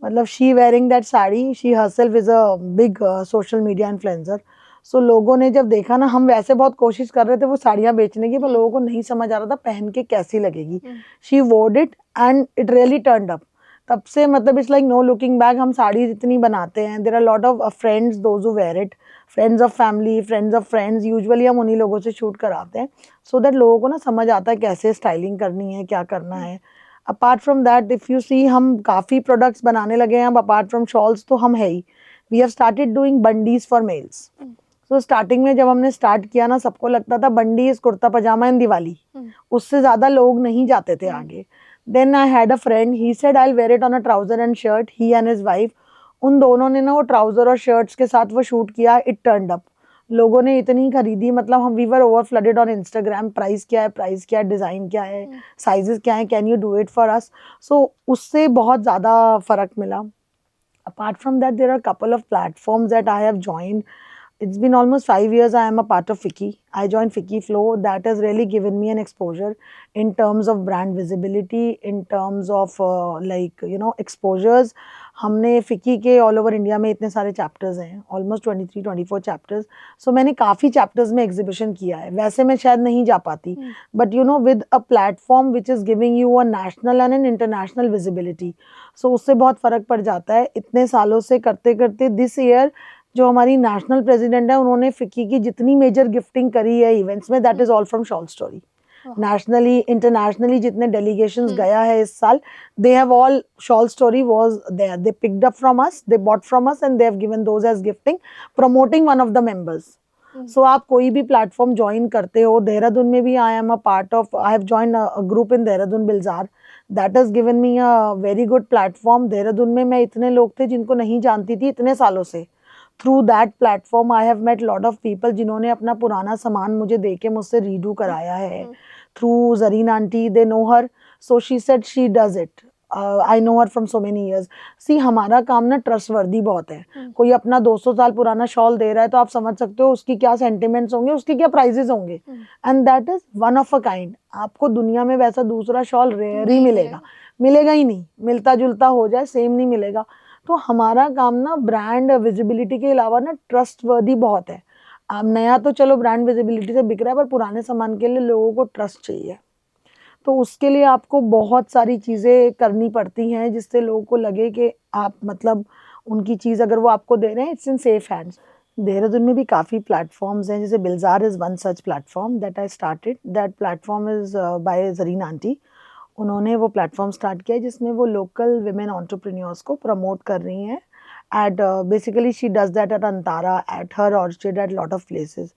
मतलब she wearing that sari, she herself is a big social media influencer. So लोगों ने जब देखा ना, हम वैसे बहुत कोशिश कर रहे थे वो साड़ियाँ बेचने की, पर लोगों को नहीं समझ आ रहा था पहन के कैसी लगेगी। She wored it and it really turned up. तब से मतलब it's like no looking back. हम साड़ी इतनी बनाते हैं, there are lot of friends those who wear it, friends of family, friends of friends, usually हम उन्हीं लोगों से शूट कराते हैं सो दैट लोगों को ना समझ आता है कैसे स्टाइलिंग करनी है, क्या करना है। Apart from that if you see, हम काफ़ी प्रोडक्ट्स बनाने लगे हैं अब। अपार्ट फ्रॉम शॉल्स तो हम है ही, we have started doing bandis for males. So starting में जब हमने स्टार्ट किया ना, सबको लगता था बंडी इज कुर्ता पजामा एंड दिवाली, उससे ज़्यादा लोग नहीं जाते थे आगे। Then I had a friend, he said I will wear it on a trouser and shirt, he and his wife. उन दोनों ने ना वो ट्राउजर और शर्ट्स के साथ वो शूट किया, इट टर्न्ड अप। लोगों ने इतनी खरीदी, मतलब हम we were over flooded on Instagram, price क्या है, डिज़ाइन क्या है, साइजेस क्या है, can you do it for us. So उससे बहुत ज़्यादा फ़र्क मिला। Apart from that there are couple of platforms that I have joined. It's been almost 5 years I am a part of Fiki. I joined Fiki Flow. That has really given me an exposure in terms of brand visibility, in terms of exposures. हमने फिकी के all over India में इतने सारे chapters हैं, almost 23-24 chapters. सो मैंने काफ़ी chapters में एग्जीबिशन किया है. वैसे मैं शायद नहीं जा पाती, but you know with a platform which is giving you a national and an international visibility, so उससे बहुत फ़र्क पड़ जाता है. इतने सालों से करते करते दिस ईयर जो हमारी नेशनल प्रेसिडेंट है, उन्होंने फिकी की जितनी मेजर गिफ्टिंग करी है इवेंट्स में, that is all from shawl story. Nationally internationally जितने डेलीगेशंस गया है इस साल, they have all, shawl story was there, they picked up from us, they bought from us and they have given those as gifting, promoting one of the members. So आप कोई भी platform join करते हो, देहरादून में भी I am a part of, I have join a group in Dehradun बिलजार, that has given me a very good platform. Dehradun में मैं इतने लोग थे जिनको नहीं जानती थी इतने सालों से. Through that platform I have met lot of people जिन्होंने अपना पुराना सामान मुझे दे के मुझसे रीडू कराया है. Through Zareen aunty, they know her, so she said she does it. I know her from so many years. See हमारा काम ना ट्रस्टवर्दी बहुत है. कोई अपना 200 साल पुराना शॉल दे रहा है तो आप समझ सकते हो उसकी क्या सेंटिमेंट्स होंगे, उसके क्या प्राइजेस होंगे. And that is one of a kind. आपको दुनिया में वैसा दूसरा शॉल रेयर ही मिलेगा, मिलेगा ही नहीं. मिलता जुलता हो जाए, सेम नहीं मिलेगा. तो हमारा काम ना ब्रांड विजिबिलिटी के अलावा ना ट्रस्टवर्दी बहुत है. अब नया तो चलो ब्रांड विजिबिलिटी से बिक रहा है, पर पुराने सामान के लिए लोगों को ट्रस्ट चाहिए. तो उसके लिए आपको बहुत सारी चीज़ें करनी पड़ती हैं जिससे लोगों को लगे कि आप मतलब उनकी चीज़ अगर वो आपको दे रहे हैं, it's in safe hands. Dehradun में भी काफ़ी प्लेटफॉर्म्स हैं, जैसे बिलजार is one such platform that I started. That platform is by Zareen aunty. उन्होंने वो प्लेटफॉर्म स्टार्ट किया है जिसमें वो लोकल विमेन एंटरप्रेन्योर्स को प्रमोट कर रही हैं. At basically she does that at Antara, at her orchid, at lot of places.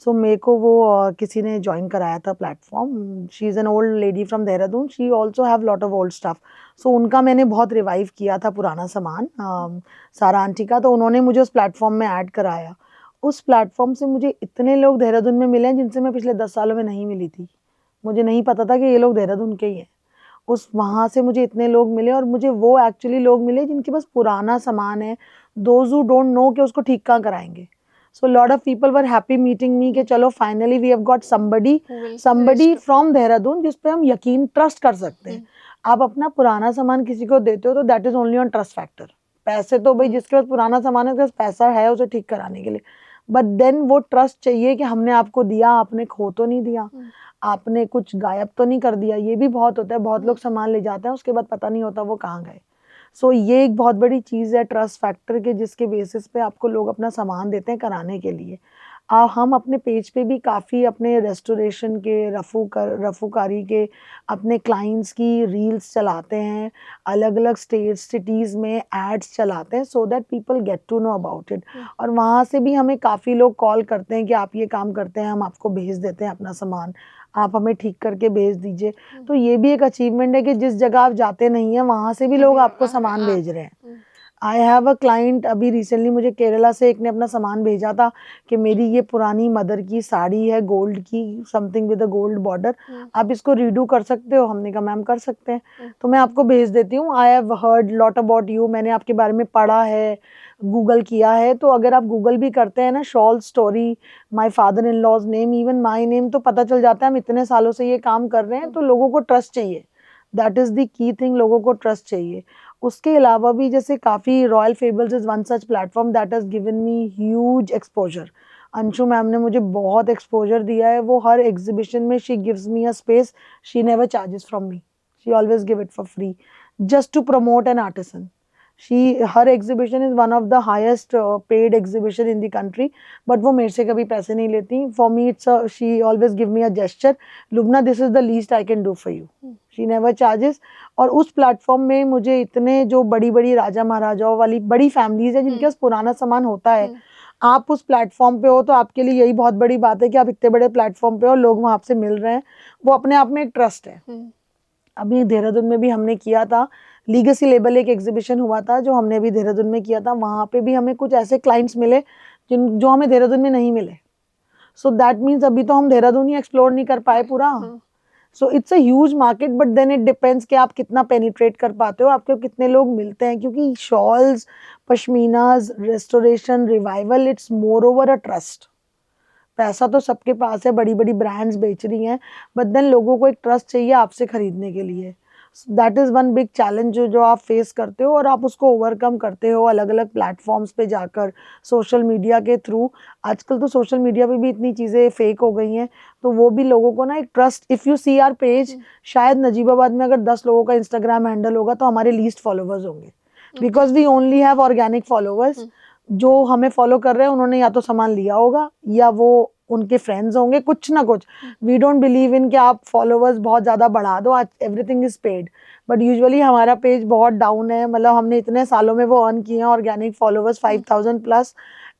So मेरे को वो किसी ने ज्वाइन कराया था platform. She is an old lady from Dehradun. She also have lot of old stuff. So उनका मैंने बहुत रिवाइव किया था पुराना सामान, सारा आंटी का. तो उन्होंने मुझे उस प्लेटफॉर्म में ऐड कराया. उस प्लेटफॉर्म से मुझे इतने लोग देहरादून में मिले हैं जिनसे मैं पिछले 10 सालों में नहीं मिली थी. मुझे नहीं पता था कि ये लोग देहरादून के ही हैं. उस वहाँ से मुझे इतने लोग मिले, और मुझे वो एक्चुअली लोग मिले जिनके पास पुराना सामान है, दोज हू डोंट नो कि उसको ठीक कहाँ कराएंगे. So lot of people were happy meeting me कि चलो finally we have got somebody from Dehradun जिस पे हम यकीन ट्रस्ट कर सकते हैं. आप अपना पुराना सामान किसी को देते हो तो that is only on trust factor. पैसे तो भाई जिसके पास पुराना सामान है, उसके पास पैसा है उसे ठीक कराने के लिए, बट देन वो ट्रस्ट चाहिए कि हमने आपको दिया, आपने खो तो नहीं दिया, आपने कुछ गायब तो नहीं कर दिया. ये भी बहुत होता है, बहुत लोग सामान ले जाते हैं उसके बाद पता नहीं होता वो कहाँ गए. सो ये एक बहुत बड़ी चीज़ है ट्रस्ट फैक्टर के, जिसके बेसिस पे आपको लोग अपना सामान देते हैं कराने के लिए. हम अपने पेज पे भी काफ़ी अपने रेस्टोरेशन के, रफूकारी के अपने क्लाइंट्स की रील्स चलाते हैं, अलग अलग स्टेट सिटीज़ में एड्स चलाते हैं, so that people get to know about it. और वहाँ से भी हमें काफ़ी लोग कॉल करते हैं कि आप ये काम करते हैं, हम आपको भेज देते हैं अपना सामान, आप हमें ठीक करके भेज दीजिए. तो ये भी एक अचीवमेंट है कि जिस जगह आप जाते नहीं हैं वहाँ से भी लोग आपको सामान भेज रहे हैं. आई हैव अ क्लाइंट, अभी रिसेंटली मुझे केरला से एक ने अपना सामान भेजा था कि मेरी ये पुरानी मदर की साड़ी है गोल्ड की, something with a gold border, आप इसको रीडू कर सकते हो. हमने कहा मैम कर सकते हैं, तो मैं आपको भेज देती हूँ. I have heard lot about you, मैंने आपके बारे में पढ़ा है, गूगल किया है. तो अगर आप गूगल भी करते हैं ना, shawl story, my father in law's name, even my name, तो पता चल जाता है हम इतने सालों से ये काम कर रहे हैं. तो लोगों को ट्रस्ट चाहिए, that is the key thing, लोगों को ट्रस्ट चाहिए. उसके अलावा भी जैसे काफ़ी royal fables is one such platform that has given me huge exposure. Anshu ma'am ने मुझे बहुत एक्सपोजर दिया है. वो हर एग्जीबिशन में she gives me a space, she never charges from me, she always give it for free just to promote an artisan. हर exhibition is one of the heist paid exhibition in the country, but वो मेरे से कभी पैसे नहीं लेती. For me it's she always give me a gesture, Lubna this is the least I can do for you. She never charges. और उस platform में मुझे इतने जो बड़ी बड़ी राजा महाराजाओं वाली बड़ी फैमिलीज है जिनके पास पुराना सामान होता है, आप उस प्लेटफॉर्म पे हो तो आपके लिए यही बहुत बड़ी बात है कि आप इतने बड़े प्लेटफॉर्म पे हो, लोग वहाँ आपसे मिल रहे हैं. वो अपने आप में एक ट्रस्ट है. अभी देहरादून में भी हमने किया था, लीगेसी लेबल एक एग्जीबिशन हुआ था जो हमने भी देहरादून में किया था. वहाँ पे भी हमें कुछ ऐसे क्लाइंट्स मिले जो हमें देहरादून में नहीं मिले. So that means अभी तो हम देहरादून ही एक्सप्लोर नहीं कर पाए पूरा. So it's a huge market, but then it depends कि आप कितना पेनिट्रेट कर पाते हो, आपको कितने लोग मिलते हैं. क्योंकि shawls, pashminas, restoration, revival, it's more over a trust. पैसा तो सबके पास है, बड़ी बड़ी ब्रांड्स बेच रही हैं, बट देन लोगों को एक ट्रस्ट चाहिए आपसे खरीदने के लिए. That is one big challenge जो आप फेस करते हो, और आप उसको ओवरकम करते हो अलग अलग प्लेटफॉर्म्स पे जाकर, सोशल मीडिया के थ्रू. आजकल तो सोशल मीडिया पे भी इतनी चीज़ें फेक हो गई हैं, तो वो भी लोगों को ना एक trust. If you see our page, शायद नजीबाबाद में अगर 10 लोगों का इंस्टाग्राम हैंडल होगा तो हमारे लीस्ट फॉलोवर्स होंगे, because we only have organic followers. जो हमें फॉलो कर रहे हैं उन्होंने या तो सामान लिया होगा या वो उनके फ्रेंड्स होंगे, कुछ ना कुछ. वी डोंट बिलीव इन कि आप फॉलोवर्स बहुत ज़्यादा बढ़ा दो, आज everything is paid. But usually हमारा पेज बहुत डाउन है, मतलब हमने इतने सालों में वो अर्न किए हैं organic followers 5000 plus,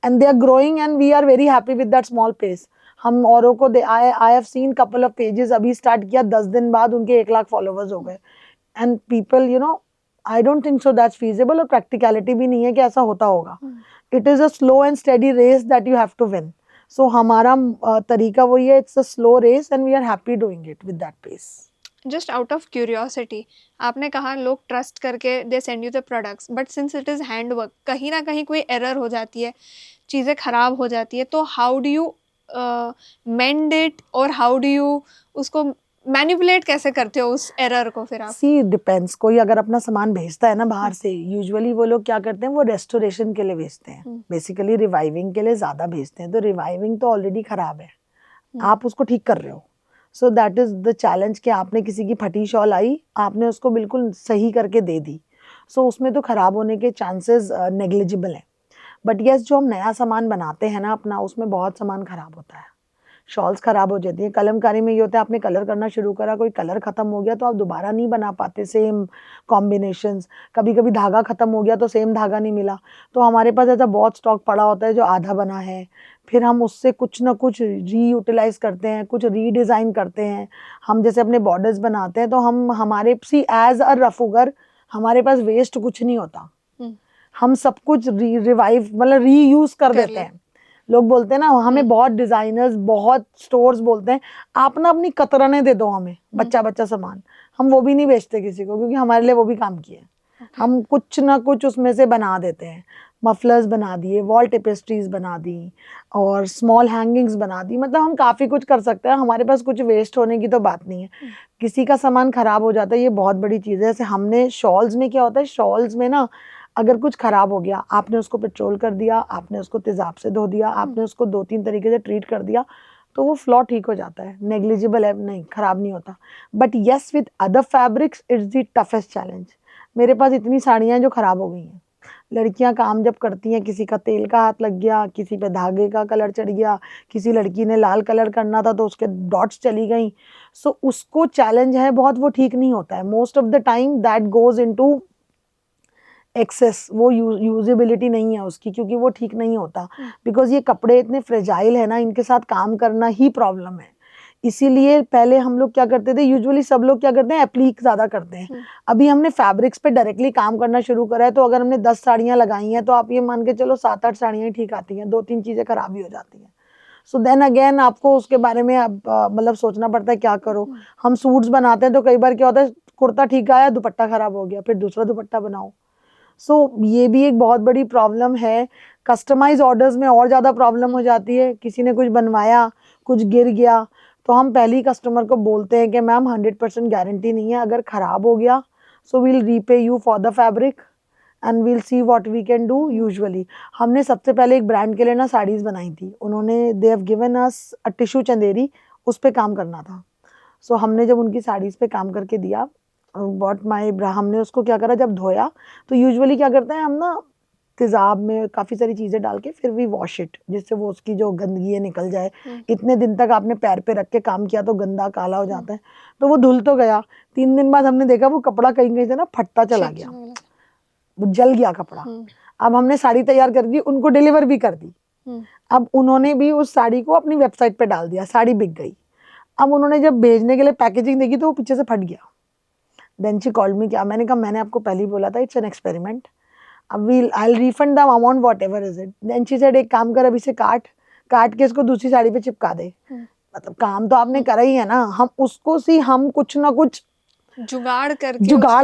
and they are growing and we are very happy with that small page. हम औरों को I have seen couple of pages, अभी स्टार्ट किया 10 दिन बाद उनके 1 लाख फॉलोवर्स हो गए. And people I don't think so that's feasible, और प्रैक्टिकलिटी भी नहीं है कि ऐसा होता होगा. It is a slow and steady race that you have to win. So हमारा तरीका वही है, it's a slow race and we are happy doing it with that pace. Just out of curiosity, आपने कहा लोग ट्रस्ट करके they send you the products, but since it is hand work, कहीं ना कहीं कोई एरर हो जाती है, चीज़ें ख़राब हो जाती है, तो how do you mend it, और हाउ डू यू उसको मैनिपुलेट कैसे करते हो उस एरर को फिर आप? See depends. कोई अगर अपना सामान भेजता है ना बाहर से, यूजुअली वो लोग क्या करते हैं, वो रेस्टोरेशन के लिए भेजते हैं, बेसिकली रिवाइविंग के लिए ज़्यादा भेजते हैं. तो रिवाइविंग तो ऑलरेडी ख़राब है, आप उसको ठीक कर रहे हो. So that is the challenge कि आपने किसी की फटी शॉल आई, आपने उसको बिल्कुल सही करके दे दी. सो उसमें तो ख़राब होने के चांसेस नेग्लिजिबल हैं. बट येस, जो हम नया सामान बनाते हैं ना अपना, उसमें बहुत सामान ख़राब होता है. शॉल्स ख़राब हो जाती है. कलमकारी में ये होता है, आपने कलर करना शुरू करा, कोई कलर ख़त्म हो गया तो आप दोबारा नहीं बना पाते सेम कॉम्बिनेशंस. कभी कभी धागा ख़त्म हो गया तो सेम धागा नहीं मिला, तो हमारे पास ऐसा बहुत स्टॉक पड़ा होता है जो आधा बना है. फिर हम उससे कुछ ना कुछ रीयूटिलाइज करते हैं, कुछ रीडिज़ाइन करते हैं. हम जैसे अपने बॉर्डर्स बनाते हैं तो हम हमारे सी एज अ रफूगर हमारे पास वेस्ट कुछ नहीं होता. हम सब कुछ रिवाइव मतलब रीयूज़ कर देते हैं. लोग बोलते हैं ना, हमें बहुत डिजाइनर्स, बहुत स्टोर्स बोलते हैं आप ना अपनी कतरने दे दो हमें, बच्चा बच्चा सामान. हम वो भी नहीं बेचते किसी को, क्योंकि हमारे लिए वो भी काम किया है. हम कुछ ना कुछ उसमें से बना देते हैं. मफलर्स बना दिए, वॉल टेपेस्ट्रीज बना दी, और स्मॉल हैंगिंग्स बना दी. मतलब हम काफ़ी कुछ कर सकते हैं, हमारे पास कुछ वेस्ट होने की तो बात नहीं है. किसी का सामान ख़राब हो जाता है, ये बहुत बड़ी चीज़ है. जैसे हमने शॉल्स में क्या होता है, शॉल्स में ना अगर कुछ ख़राब हो गया, आपने उसको पेट्रोल कर दिया, आपने उसको तेज़ाब से धो दिया, आपने उसको 2-3 तरीके से ट्रीट कर दिया, तो वो फ्लॉ ठीक हो जाता है, नेग्लिजिबल है, नहीं ख़राब नहीं होता. But yes, with other fabrics it's the toughest challenge. मेरे पास इतनी साड़ियाँ हैं जो ख़राब हो गई हैं. लड़कियां काम जब करती हैं, किसी का तेल का हाथ लग गया, किसी पे धागे का कलर चढ़ गया, किसी लड़की ने लाल कलर करना था तो उसके डॉट्स चली गई. सो उसको चैलेंज है बहुत, वो ठीक नहीं होता है. Most of the time that goes into excess, वो यूजेबिलिटी नहीं है उसकी, क्योंकि वो ठीक नहीं होता. बिकॉज ये कपड़े इतने फ्रेजाइल है ना, इनके साथ काम करना ही प्रॉब्लम है. इसीलिए पहले हम लोग क्या करते थे, यूजुअली सब लोग क्या करते हैं, एप्लीक ज़्यादा करते हैं. अभी हमने फैब्रिक्स पे डायरेक्टली काम करना शुरू करा है, तो अगर हमने 10 साड़ियाँ लगाई हैं तो आप ये मान के चलो 7-8 साड़ियाँ ही ठीक आती हैं, 2-3 चीज़ें खराब ही हो जाती हैं. सो देन अगेन आपको उसके बारे में अब मतलब सोचना पड़ता है क्या करो. हम सूट्स बनाते हैं तो कई बार क्या होता है, कुर्ता ठीक आया, दुपट्टा खराब हो गया, फिर दूसरा दुपट्टा बनाओ. सो ये भी एक बहुत बड़ी प्रॉब्लम है. कस्टमाइज ऑर्डर्स में और ज़्यादा प्रॉब्लम हो जाती है. किसी ने कुछ बनवाया, कुछ गिर गया, तो हम पहले ही कस्टमर को बोलते हैं कि मैम 100% गारंटी नहीं है, अगर ख़राब हो गया so we'll repay you for the fabric and we'll see what we can do. Usually हमने सबसे पहले एक ब्रांड के लिए ना साड़ीज़ बनाई थी. उन्होंने दे have given us a tissue Chanderi, उस पर काम करना था. सो हमने जब उनकी साड़ीज़ पे काम करके दिया, बॉट माई हमने उसको क्या करा, जब धोया तो यूजुअली क्या करते हैं हम ना, तेज़ाब में काफ़ी सारी चीज़ें डाल के फिर भी वॉश इट, जिससे वो उसकी जो गंदगी है निकल जाए. इतने दिन तक आपने पैर पे रख के काम किया तो गंदा काला हो जाता है. तो वो धुल तो गया, 3 दिन बाद हमने देखा वो कपड़ा कहीं कहीं से ना फटता चला गया, वो जल गया कपड़ा. अब हमने साड़ी तैयार कर दी, उनको डिलीवर भी कर दी. अब उन्होंने भी उस साड़ी को अपनी वेबसाइट पे डाल दिया, साड़ी बिक गई. अब उन्होंने जब भेजने के लिए पैकेजिंग देखी तो वो पीछे से फट गया. देन शी कॉल्ड मी, क्या मैंने कहा, मैंने आपको पहले ही बोला था, it's an experiment. I'll refund the amount whatever is it. Then she said एक काम कर अभी से काट के इसको दूसरी साड़ी पे चिपका दे. मतलब काम तो आपने करा ही है ना, हम उसको हम कुछ ना कुछ जुगाड़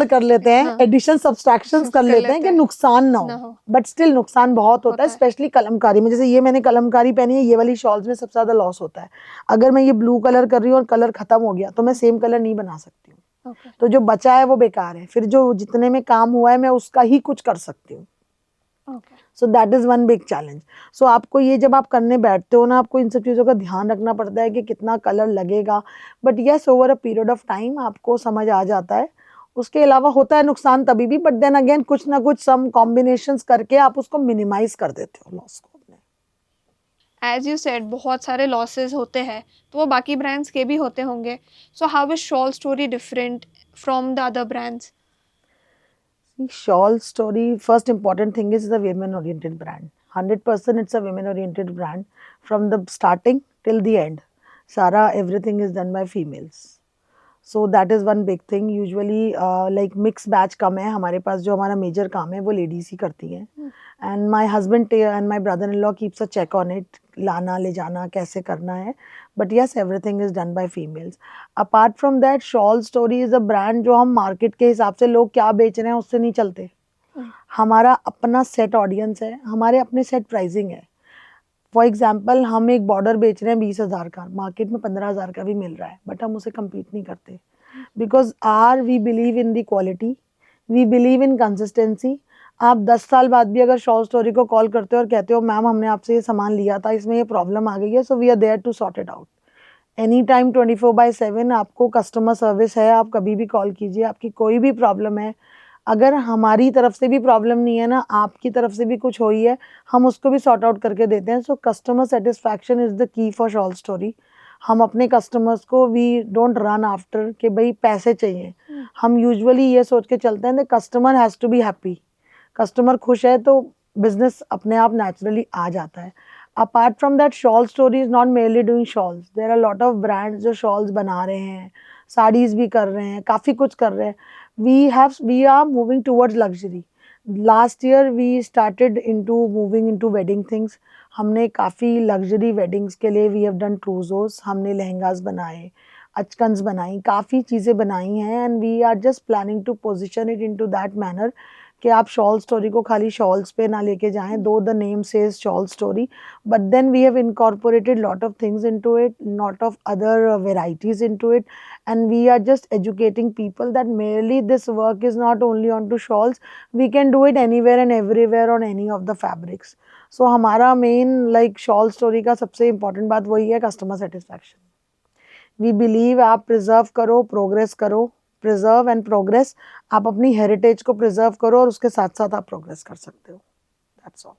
कर लेते हैं, एडिशन सब्सट्रैक्शंस कर लेते हैं कि नुकसान ना हो, बट स्टिल नुकसान बहुत होता है, स्पेशली कलमकारी में. जैसे ये मैंने कलमकारी पहनी है, ये वाली शॉल्स में सबसे ज्यादा लॉस होता है. अगर मैं ये ब्लू कलर कर रही हूँ और कलर खत्म हो गया तो मैं सेम कलर नहीं बना सकती हूँ. तो जो बचा है वो बेकार है, फिर जो जितने में काम हुआ है मैं उसका ही कुछ कर सकती हूँ. So that is one big challenge. So आपको ये जब आप करने बैठते हो ना, आपको इन सब चीज़ों का ध्यान रखना पड़ता है कि कितना कलर लगेगा. But yes, over a period of time आपको समझ आ जाता है. उसके अलावा होता है नुकसान तभी भी, बट देन अगेन कुछ ना कुछ सम कॉम्बिनेशंस करके आप उसको मिनिमाइज कर देते हो लॉस को. एज यू सेड बहुत सारे लॉसेस होते हैं, तो वो बाकी ब्रांड्स के भी होते होंगे. So how is shawl story different from the other brands? Shawl Story, first important thing is a women oriented brand. 100% it's a women oriented brand from the starting till the end. Sara, everything is done by females. So that is one big thing. Usually like mix batch कम है हमारे पास. जो हमारा major काम है वो ladies ही करती हैं. And my husband and my brother in law keeps a check on it, लाना ले जाना कैसे करना है. But yes, everything is done by females. Apart from that, shawl story is a brand जो हम मार्केट के हिसाब से लोग क्या बेच रहे हैं उससे नहीं चलते. हमारा अपना सेट ऑडियंस है, हमारे अपने सेट प्राइसिंग है. फॉर एग्जाम्पल, हम एक बॉर्डर बेच रहे हैं 20,000 का, मार्केट में 15,000 का भी मिल रहा है, बट हम उसे कम्पीट नहीं करते. Because we believe in the quality, we believe in consistency. आप 10 साल बाद भी अगर शॉल स्टोरी को कॉल करते हो और कहते हो मैम हमने आपसे ये सामान लिया था, इसमें ये प्रॉब्लम आ गई है, so we are there to sort it out. Any time 24/7 आपको कस्टमर सर्विस है. आप कभी भी कॉल कीजिए, आपकी कोई भी प्रॉब्लम है. अगर हमारी तरफ से भी प्रॉब्लम नहीं है ना, आपकी तरफ से भी कुछ हुई है, हम उसको भी सॉर्ट आउट करके देते हैं. So customer satisfaction is the key for shawl story. हम अपने कस्टमर्स को वी डोंट रन आफ्टर कि भाई पैसे चाहिए. हम यूजुअली ये सोच के चलते हैं the customer has to be happy. Customer खुश है तो बिजनेस अपने आप नेचुरली आ जाता है. Apart from that, shawl story is not merely doing shawls. There are lot of brands जो शॉल्स बना रहे हैं, साड़ीज भी कर रहे हैं, काफ़ी कुछ कर रहे हैं. We are moving towards luxury. Last year we started into moving into wedding things. हमने काफ़ी लग्जरी वेडिंग्स के लिए वी हैव डन ट्रूजोस, हमने लहंगास बनाए, अचकन्स बनाई, काफ़ी चीज़ें बनाई हैं. And we are just planning to position it into that manner कि आप शॉल स्टोरी को खाली शॉल्स पे ना लेके जाएं, though the name says shawl story, but then we have incorporated lot of things into it, lot of other varieties into it, and we are just educating people that merely this work is not only onto shawls, we can do it anywhere and everywhere on any of the fabrics. So हमारा main like shawl story का सबसे important बात वही है, customer satisfaction. We believe आप preserve करो, progress करो. Preserve and progress. आप अपनी हेरिटेज को प्रिजर्व करो और उसके साथ साथ आप प्रोग्रेस कर सकते हो. That's all.